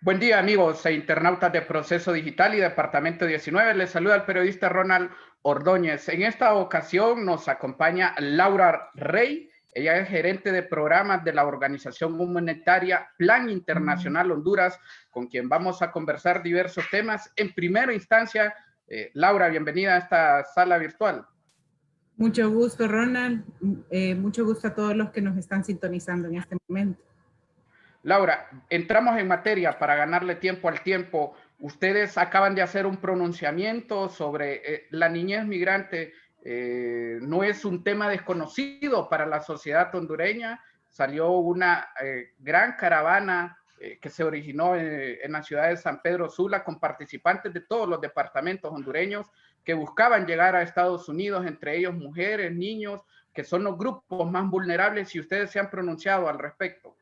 Buen día, amigos e internautas de Proceso Digital y Departamento 19. Les saluda el periodista Ronald Ordóñez. En esta ocasión nos acompaña Laura Rey. Ella es gerente de programas de la organización humanitaria Plan Internacional Honduras, con quien vamos a conversar diversos temas. En primera instancia, Laura, bienvenida a esta sala virtual. Mucho gusto, Ronald. Mucho gusto a todos los que nos están sintonizando en este momento. Laura, entramos en materia para ganarle tiempo al tiempo. Ustedes acaban de hacer un pronunciamiento sobre la niñez migrante. No es un tema desconocido para la sociedad hondureña. Salió una gran caravana que se originó en la ciudad de San Pedro Sula con participantes de todos los departamentos hondureños que buscaban llegar a Estados Unidos, entre ellos mujeres, niños, que son los grupos más vulnerables, y ustedes se han pronunciado al respecto.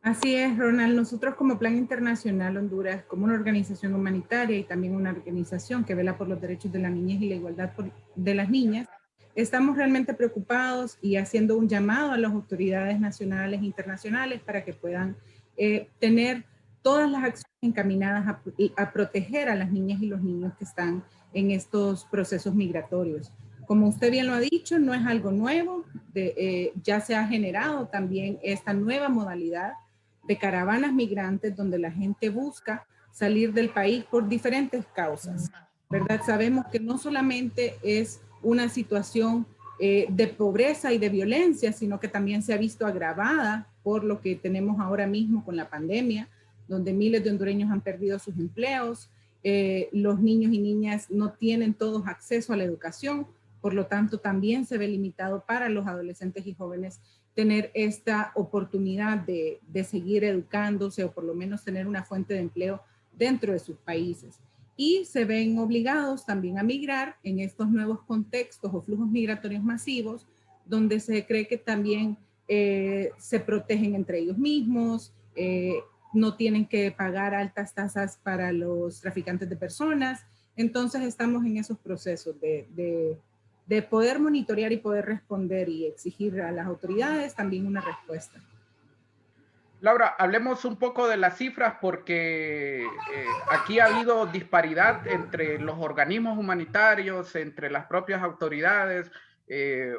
Así es, Ronald. Nosotros como Plan Internacional Honduras, como una organización humanitaria y también una organización que vela por los derechos de la niñez y la igualdad de las niñas, estamos realmente preocupados y haciendo un llamado a las autoridades nacionales e internacionales para que puedan tener todas las acciones encaminadas a proteger a las niñas y los niños que están en estos procesos migratorios. Como usted bien lo ha dicho, no es algo nuevo, ya se ha generado también esta nueva modalidad de caravanas migrantes donde la gente busca salir del país por diferentes causas, ¿verdad? Sabemos que no solamente es una situación de pobreza y de violencia, sino que también se ha visto agravada por lo que tenemos ahora mismo con la pandemia, donde miles de hondureños han perdido sus empleos, los niños y niñas no tienen todos acceso a la educación, por lo tanto también se ve limitado para los adolescentes y jóvenes tener esta oportunidad de seguir educándose o por lo menos tener una fuente de empleo dentro de sus países. Y se ven obligados también a migrar en estos nuevos contextos o flujos migratorios masivos, donde se cree que también se protegen entre ellos mismos, no tienen que pagar altas tasas para los traficantes de personas. Entonces estamos en esos procesos de poder monitorear y poder responder y exigir a las autoridades también una respuesta. Laura, hablemos un poco de las cifras porque aquí ha habido disparidad entre los organismos humanitarios, entre las propias autoridades.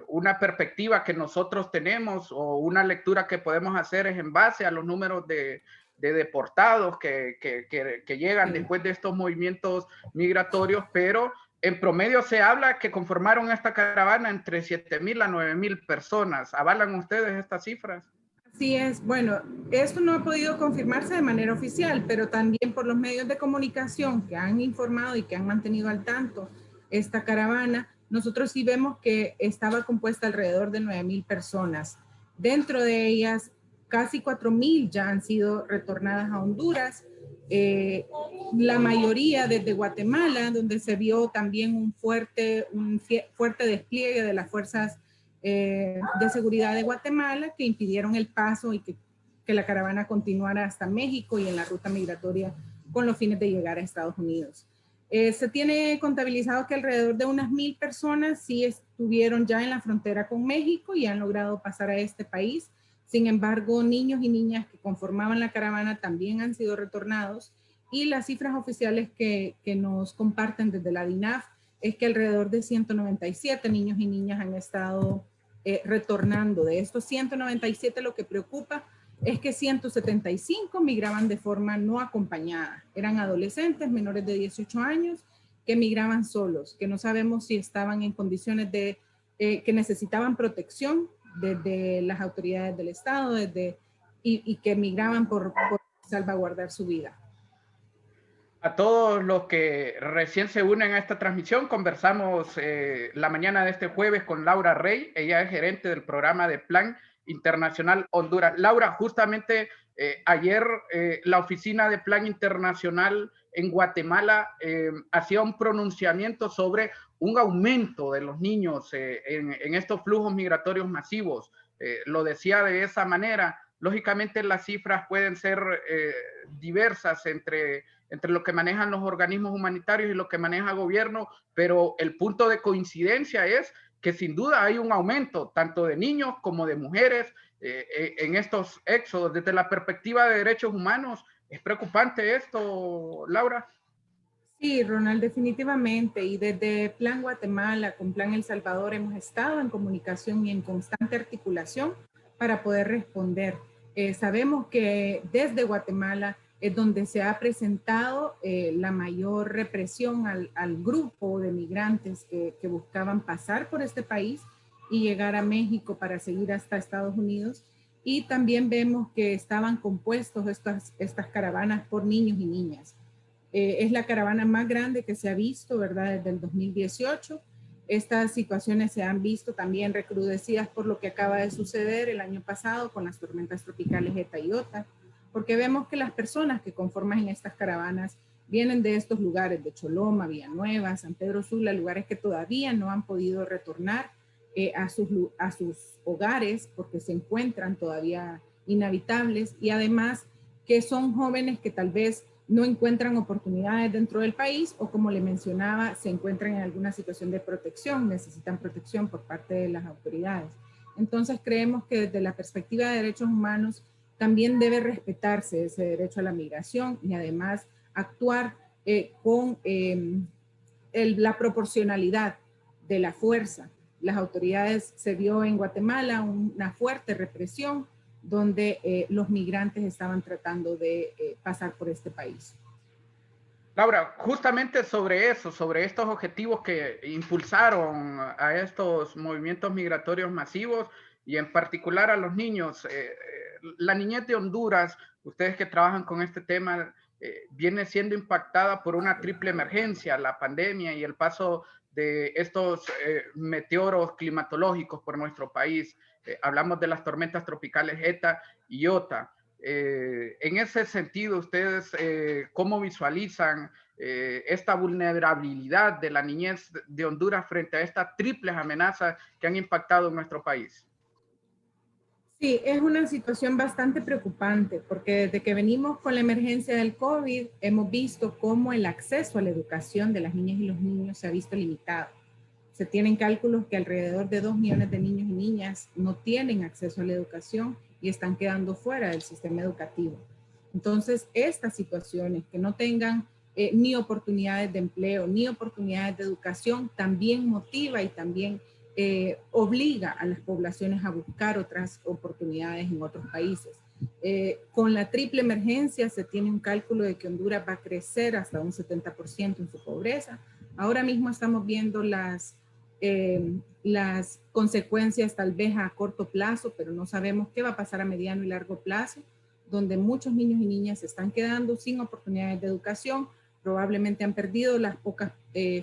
Una perspectiva que nosotros tenemos o una lectura que podemos hacer es en base a los números de deportados que llegan después de estos movimientos migratorios, pero en promedio se habla que conformaron esta caravana entre 7,000 a 9,000 personas. ¿Avalan ustedes estas cifras? Así es. Bueno, esto no ha podido confirmarse de manera oficial, pero también por los medios de comunicación que han informado y que han mantenido al tanto esta caravana, nosotros sí vemos que estaba compuesta alrededor de 9,000 personas. Dentro de ellas, casi 4,000 ya han sido retornadas a Honduras, la mayoría desde Guatemala, donde se vio también un fuerte despliegue de las fuerzas de seguridad de Guatemala que impidieron el paso y que la caravana continuara hasta México y en la ruta migratoria con los fines de llegar a Estados Unidos. Se tiene contabilizado que alrededor de unas 1,000 personas sí estuvieron ya en la frontera con México y han logrado pasar a este país. Sin embargo, niños y niñas que conformaban la caravana también han sido retornados, y las cifras oficiales que nos comparten desde la DINAF es que alrededor de 197 niños y niñas han estado retornando. De estos 197, lo que preocupa es que 175 migraban de forma no acompañada. Eran adolescentes menores de 18 años que migraban solos, que no sabemos si estaban en condiciones de que necesitaban protección desde las autoridades del Estado y que migraban por salvaguardar su vida. A todos los que recién se unen a esta transmisión, conversamos la mañana de este jueves con Laura Rey. Ella es gerente del programa de Plan Internacional Honduras. Laura, justamente ayer la oficina de Plan Internacional en Guatemala hacía un pronunciamiento sobre un aumento de los niños en estos flujos migratorios masivos. Lo decía de esa manera. Lógicamente las cifras pueden ser diversas entre lo que manejan los organismos humanitarios y lo que maneja el gobierno, pero el punto de coincidencia es que sin duda hay un aumento tanto de niños como de mujeres en estos éxodos. Desde la perspectiva de derechos humanos, ¿Es preocupante esto, Laura? Sí, Ronald, definitivamente. Y desde Plan Guatemala con Plan El Salvador hemos estado en comunicación y en constante articulación para poder responder. Sabemos que desde Guatemala es donde se ha presentado la mayor represión al grupo de migrantes que buscaban pasar por este país y llegar a México para seguir hasta Estados Unidos. Y también vemos que estaban compuestos estas caravanas por niños y niñas. Es la caravana más grande que se ha visto, ¿verdad? Desde el 2018. Estas situaciones se han visto también recrudecidas por lo que acaba de suceder el año pasado con las tormentas tropicales Eta y Ota, porque vemos que las personas que conforman estas caravanas vienen de estos lugares, de Choloma, Villanueva, San Pedro Sula, lugares que todavía no han podido retornar a sus hogares porque se encuentran todavía inhabitables, y además que son jóvenes que tal vez no encuentran oportunidades dentro del país, o como le mencionaba, se encuentran en alguna situación de protección, necesitan protección por parte de las autoridades. Entonces creemos que desde la perspectiva de derechos humanos también debe respetarse ese derecho a la migración, y además actuar con la proporcionalidad de la fuerza. Las autoridades, se vio en Guatemala una fuerte represión donde los migrantes estaban tratando de pasar por este país. Laura, justamente sobre eso, sobre estos objetivos que impulsaron a estos movimientos migratorios masivos y en particular a los niños, la niñez de Honduras, ustedes que trabajan con este tema, viene siendo impactada por una triple emergencia, la pandemia y el paso de estos meteoros climatológicos por nuestro país. Hablamos de las tormentas tropicales Eta y Iota. En ese sentido, ustedes, ¿cómo visualizan esta vulnerabilidad de la niñez de Honduras frente a estas triples amenazas que han impactado en nuestro país? Sí, es una situación bastante preocupante porque desde que venimos con la emergencia del COVID hemos visto cómo el acceso a la educación de las niñas y los niños se ha visto limitado. Se tienen cálculos que alrededor de 2 millones de niños y niñas no tienen acceso a la educación y están quedando fuera del sistema educativo. Entonces, estas situaciones que no tengan ni oportunidades de empleo, ni oportunidades de educación, también motiva y también obliga a las poblaciones a buscar otras oportunidades en otros países. Con la triple emergencia se tiene un cálculo de que Honduras va a crecer hasta un 70% en su pobreza. Ahora mismo estamos viendo las consecuencias tal vez a corto plazo, pero no sabemos qué va a pasar a mediano y largo plazo, donde muchos niños y niñas se están quedando sin oportunidades de educación, probablemente han perdido las pocas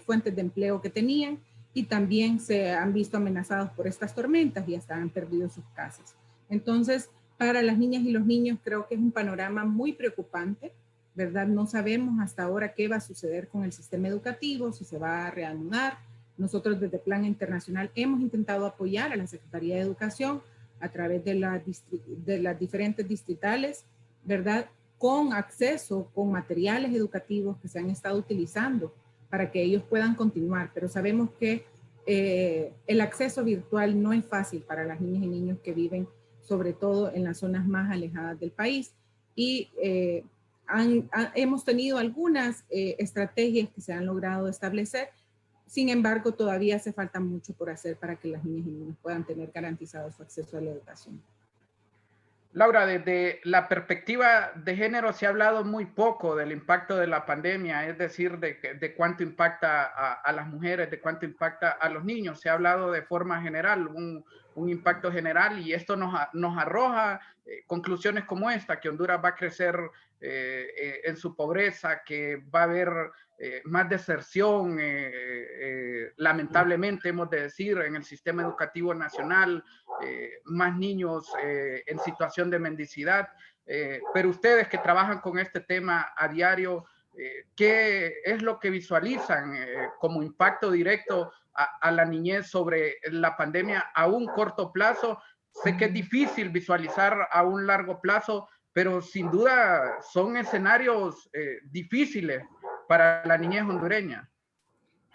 fuentes de empleo que tenían, y también se han visto amenazados por estas tormentas y hasta han perdido sus casas. Entonces, para las niñas y los niños creo que es un panorama muy preocupante, ¿verdad? No sabemos hasta ahora qué va a suceder con el sistema educativo, si se va a reanudar. Nosotros desde Plan Internacional hemos intentado apoyar a la Secretaría de Educación a través de las diferentes distritales, ¿verdad? Con acceso, con materiales educativos que se han estado utilizando para que ellos puedan continuar, pero sabemos que el acceso virtual no es fácil para las niñas y niños que viven sobre todo en las zonas más alejadas del país, y hemos tenido algunas estrategias que se han logrado establecer. Sin embargo, todavía hace falta mucho por hacer para que las niñas y niños puedan tener garantizado su acceso a la educación. Laura, desde la perspectiva de género se ha hablado muy poco del impacto de la pandemia, es decir, de cuánto impacta a las mujeres, de cuánto impacta a los niños. Se ha hablado de forma general, un impacto general, y esto nos arroja conclusiones como esta, que Honduras va a crecer en su pobreza, que va a haber más deserción, lamentablemente hemos de decir, en el sistema educativo nacional, más niños en situación de mendicidad. Pero ustedes que trabajan con este tema a diario, ¿qué es lo que visualizan como impacto directo a la niñez sobre la pandemia a un corto plazo? Sé que es difícil visualizar a un largo plazo, pero sin duda son escenarios difíciles para la niñez hondureña.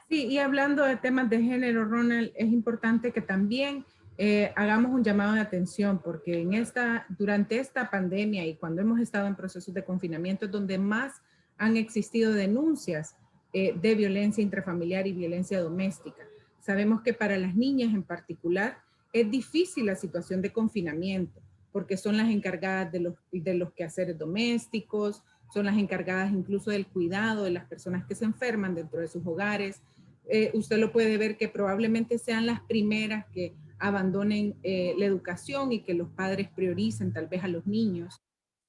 Sí, y hablando de temas de género, Ronald, es importante que también hagamos un llamado de atención, porque durante esta pandemia y cuando hemos estado en procesos de confinamiento es donde más han existido denuncias de violencia intrafamiliar y violencia doméstica. Sabemos que para las niñas en particular es difícil la situación de confinamiento, porque son las encargadas de los quehaceres domésticos, son las encargadas incluso del cuidado de las personas que se enferman dentro de sus hogares. Usted lo puede ver que probablemente sean las primeras que abandonen la educación y que los padres prioricen tal vez a los niños,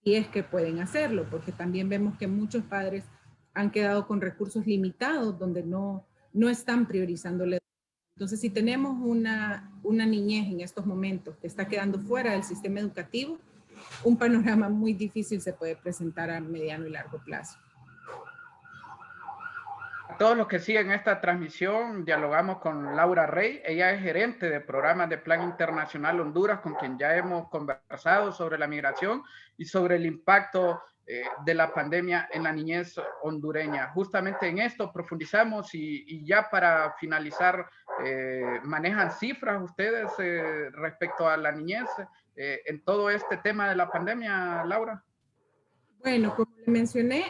y es que pueden hacerlo, porque también vemos que muchos padres han quedado con recursos limitados donde no están priorizando la educación. Entonces, si tenemos una niñez en estos momentos que está quedando fuera del sistema educativo, un panorama muy difícil se puede presentar a mediano y largo plazo. A todos los que siguen esta transmisión, dialogamos con Laura Rey. Ella es gerente de programas de Plan Internacional Honduras, con quien ya hemos conversado sobre la migración y sobre el impacto de la pandemia en la niñez hondureña. Justamente en esto profundizamos y ya para finalizar, ¿manejan cifras ustedes respecto a la niñez en todo este tema de la pandemia, Laura? Bueno, como le mencioné,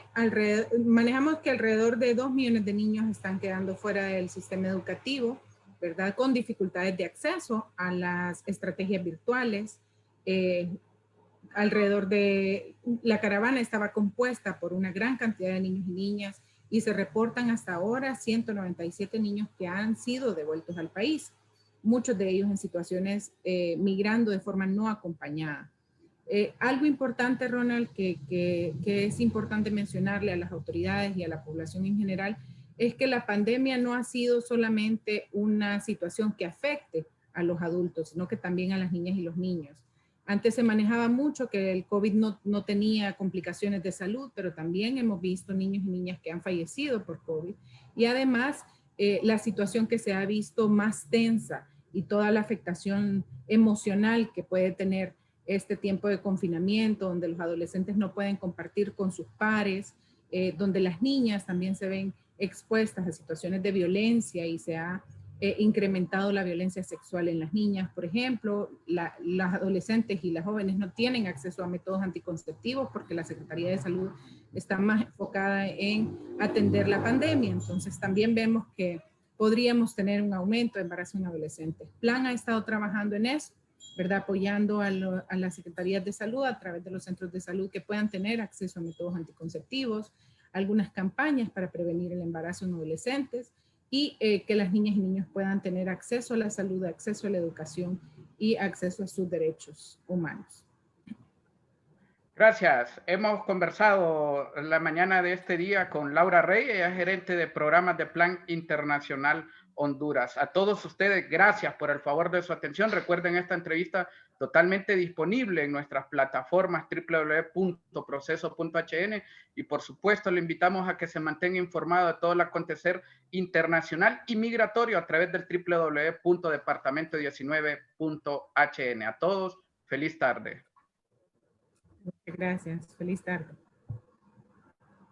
manejamos que alrededor de 2 millones de niños están quedando fuera del sistema educativo, ¿verdad? Con dificultades de acceso a las estrategias virtuales. Alrededor de la caravana estaba compuesta por una gran cantidad de niños y niñas y se reportan hasta ahora 197 niños que han sido devueltos al país, muchos de ellos en situaciones migrando de forma no acompañada. Algo importante, Ronald, que es importante mencionarle a las autoridades y a la población en general, es que la pandemia no ha sido solamente una situación que afecte a los adultos, sino que también a las niñas y los niños. Antes se manejaba mucho que el COVID no tenía complicaciones de salud, pero también hemos visto niños y niñas que han fallecido por COVID. Y además, la situación que se ha visto más tensa y toda la afectación emocional que puede tener este tiempo de confinamiento, donde los adolescentes no pueden compartir con sus pares, donde las niñas también se ven expuestas a situaciones de violencia y se ha incrementado la violencia sexual en las niñas. Por ejemplo, las adolescentes y las jóvenes no tienen acceso a métodos anticonceptivos porque la Secretaría de Salud está más enfocada en atender la pandemia. Entonces también vemos que podríamos tener un aumento de embarazo en adolescentes. Plan ha estado trabajando en eso, ¿verdad? Apoyando a las secretarías de salud a través de los centros de salud que puedan tener acceso a métodos anticonceptivos, algunas campañas para prevenir el embarazo en adolescentes y que las niñas y niños puedan tener acceso a la salud, acceso a la educación y acceso a sus derechos humanos. Gracias. Hemos conversado la mañana de este día con Laura Rey, ella es gerente de programas de Plan Internacional Honduras. A todos ustedes, gracias por el favor de su atención. Recuerden esta entrevista totalmente disponible en nuestras plataformas www.proceso.hn y por supuesto le invitamos a que se mantenga informado de todo el acontecer internacional y migratorio a través del www.departamento19.hn. A todos, feliz tarde. Gracias. Feliz tarde.